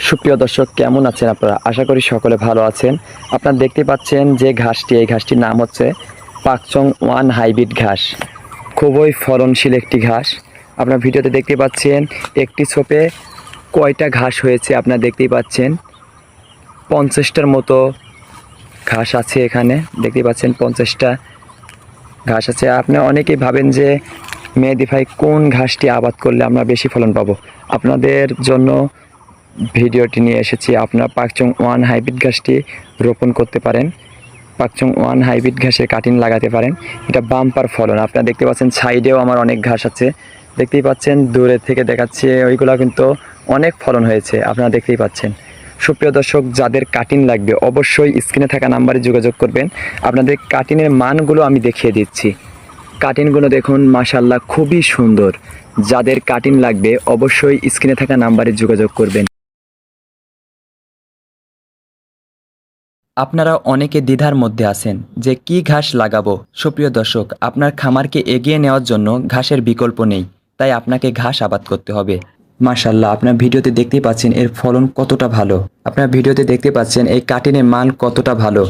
সুপ্রিয় দর্শক, কেমন আছেন আপনারা? আশা করি সকলে ভালো আছেন। আপনারা দেখতে পাচ্ছেন যে ঘাসটি, এই ঘাসটির নাম হচ্ছে পাকচং ওয়ান হাইব্রিড ঘাস। খুবই ফলনশীল একটি ঘাস। আপনার ভিডিওতে দেখতে পাচ্ছেন একটি ছোপে কয়টা ঘাস হয়েছে আপনারা দেখতেই পাচ্ছেন। 50টার মতো ঘাস আছে এখানে, দেখতে পাচ্ছেন 50টা ঘাস আছে। আপনি অনেকেই ভাবেন যে মেহেদী ভাই কোন ঘাসটি আবাদ করলে আমরা বেশি ফলন পাবো। আপনাদের জন্য ভিডিওটি নিয়ে এসেছি। আপনার পাকচং ওয়ান হাইব্রিড ঘাসটি রোপণ করতে পারেন। পাকচং ওয়ান হাইব্রিড ঘাসের কাটিং লাগাতে পারেন। এটা বাম্পার ফলন। আপনারা দেখতে পাচ্ছেন সাইডেও আমার অনেক ঘাস আছে, দেখতেই পাচ্ছেন। দূরে থেকে দেখাচ্ছে ওইগুলো কিন্তু অনেক ফলন হয়েছে, আপনারা দেখতেই পাচ্ছেন। সুপ্রিয় দর্শক, যাদের কাটিং লাগবে অবশ্যই স্ক্রিনে থাকা নাম্বারে যোগাযোগ করবেন। আপনাদের কাটিংয়ের মানগুলো আমি দেখিয়ে দিচ্ছি। কাটিংগুলো দেখুন, মাশাআল্লাহ খুবই সুন্দর। যাদের কাটিং লাগবে অবশ্যই স্ক্রিনে থাকা নাম্বারে যোগাযোগ করবেন। আপনারা অনেকে দ্বিধার মধ্যে আছেন যে কি ঘাস লাগাবো। সুপ্রিয় দর্শক, আপনার খামারকে এগিয়ে নেওয়ার জন্য ঘাসের বিকল্প নেই, তাই আপনাকে ঘাস আবাদ করতে হবে। মাশাআল্লাহ, আপনার ভিডিওতে দেখতেই পাচ্ছেন এর ফলন কতটা ভালো। আপনার ভিডিওতে দেখতে পাচ্ছেন এই কাটিনের মান কতটা ভালো।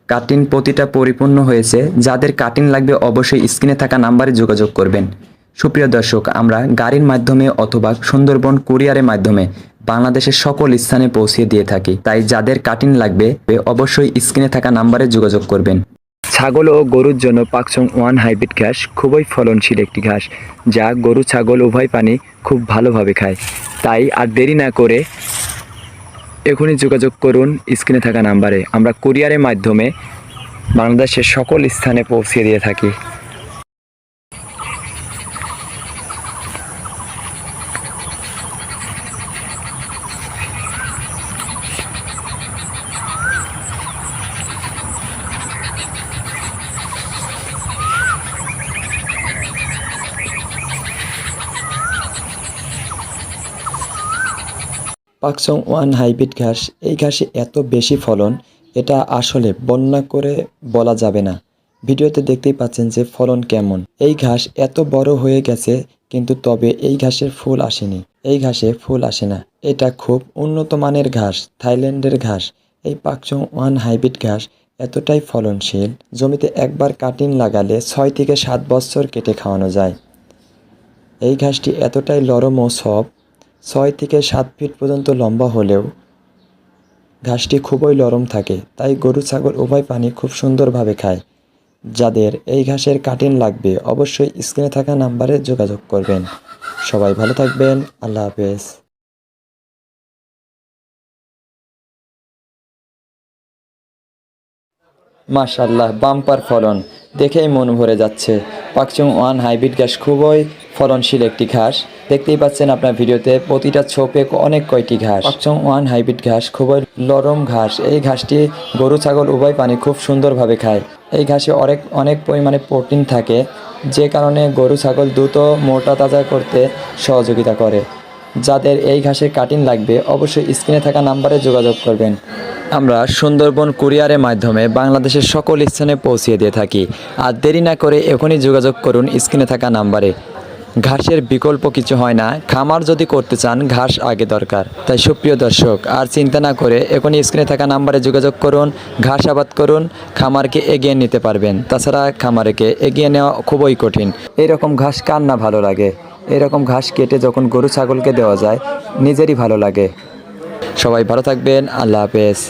কাটিং প্রতিটা পরিপূর্ণ হয়েছে। যাদের কাটিং লাগবে অবশ্যই স্ক্রিনে থাকা নাম্বারে যোগাযোগ করবেন। সুপ্রিয় দর্শক, আমরা গাড়ির মাধ্যমে অথবা সুন্দরবন কুরিয়ারের মাধ্যমে বাংলাদেশের সকল স্থানে পৌঁছে দিয়ে থাকি। তাই যাদের কাটিং লাগবে অবশ্যই স্ক্রিনে থাকা নাম্বারে যোগাযোগ করবেন। ছাগল ও গরুর জন্য পাকচং ওয়ান হাইব্রিড ঘাস খুবই ফলনশীল একটি ঘাস, যা গরু ছাগল উভয় পানি খুব ভালোভাবে খায়। তাই আর দেরি না করে এখনই যোগাযোগ করুন স্ক্রিনে থাকা নাম্বারে। আমরা কুরিয়ারের মাধ্যমে বাংলাদেশের সকল স্থানে পৌঁছে দিয়ে থাকি। পাকচং ওয়ান হাইব্রিড ঘাস, এই ঘাসে এত বেশি ফলন, এটা আসলে বর্ণনা করে বলা যাবে না। ভিডিওতে দেখতেই পাচ্ছেন যে ফলন কেমন। এই ঘাস এত বড় হয়ে গেছে, কিন্তু তবে এই ঘাসের ফুল আসেনি। এই ঘাসে ফুল আসে না। এটা খুব উন্নত মানের ঘাস, থাইল্যান্ডের ঘাস। এই পাকচং ওয়ান হাইব্রিড ঘাস এতটাই ফলনশীল, জমিতে একবার কাটিং লাগালে 6 থেকে 7 বছর কেটে খাওয়ানো যায়। এই ঘাসটি এতটাই নরম ও সফট, 6 থেকে 7 ফিট পর্যন্ত লম্বা হলেও ঘাসটি খুবই নরম থাকে। তাই গরু ছাগল উভয় পানি খুব সুন্দরভাবে খায়। যাদের এই ঘাসের কাটিং লাগবে অবশ্যই স্ক্রিনে থাকা নাম্বারে যোগাযোগ করবেন। সবাই ভালো থাকবেন। আল্লাহ হাফেজ। মাশাআল্লাহ, বাম্পার ফলন, দেখেই মন ভরে যাচ্ছে। পাকচং ওয়ান হাইব্রিড ঘাস খুবই ফলনশীল একটি ঘাস। দেখতেই পাচ্ছেন আপনার ভিডিওতে প্রতিটা ছোপে অনেক কয়টি ঘাস। পাকচং ওয়ান হাইব্রিড ঘাস খুবই নরম ঘাস। এই ঘাসটি গরু ছাগল উভয় পানি খুব সুন্দরভাবে খায়। এই ঘাসে অনেক পরিমাণে প্রোটিন থাকে, যে কারণে গরু ছাগল দ্রুত মোটা তাজা করতে সহযোগিতা করে। যাদের এই ঘাসের কাটিং লাগবে অবশ্যই স্ক্রিনে থাকা নাম্বারে যোগাযোগ করবেন। আমরা সুন্দরবন কুরিয়ারের মাধ্যমে বাংলাদেশের সকল স্থানে পৌঁছিয়ে দিয়ে থাকি। আর দেরি না করে এখনই যোগাযোগ করুন স্ক্রিনে থাকা নাম্বারে। ঘাসের বিকল্প কিছু হয় না, খামার যদি করতে চান ঘাস আগে দরকার। তাই সুপ্রিয় দর্শক, আর চিন্তা না করে এখনই স্ক্রিনে থাকা নাম্বারে যোগাযোগ করুন, ঘাস আবাদ করুন, খামারকে এগিয়ে নিতে পারবেন। তাছাড়া খামারকে এগিয়ে নেওয়া খুবই কঠিন। এইরকম ঘাস কার না ভালো লাগে? এরকম ঘাস কেটে যখন গরু ছাগলকে দেওয়া যায় নিজেরই ভালো লাগে। সবাই ভালো থাকবেন। আল্লাহ হাফেজ।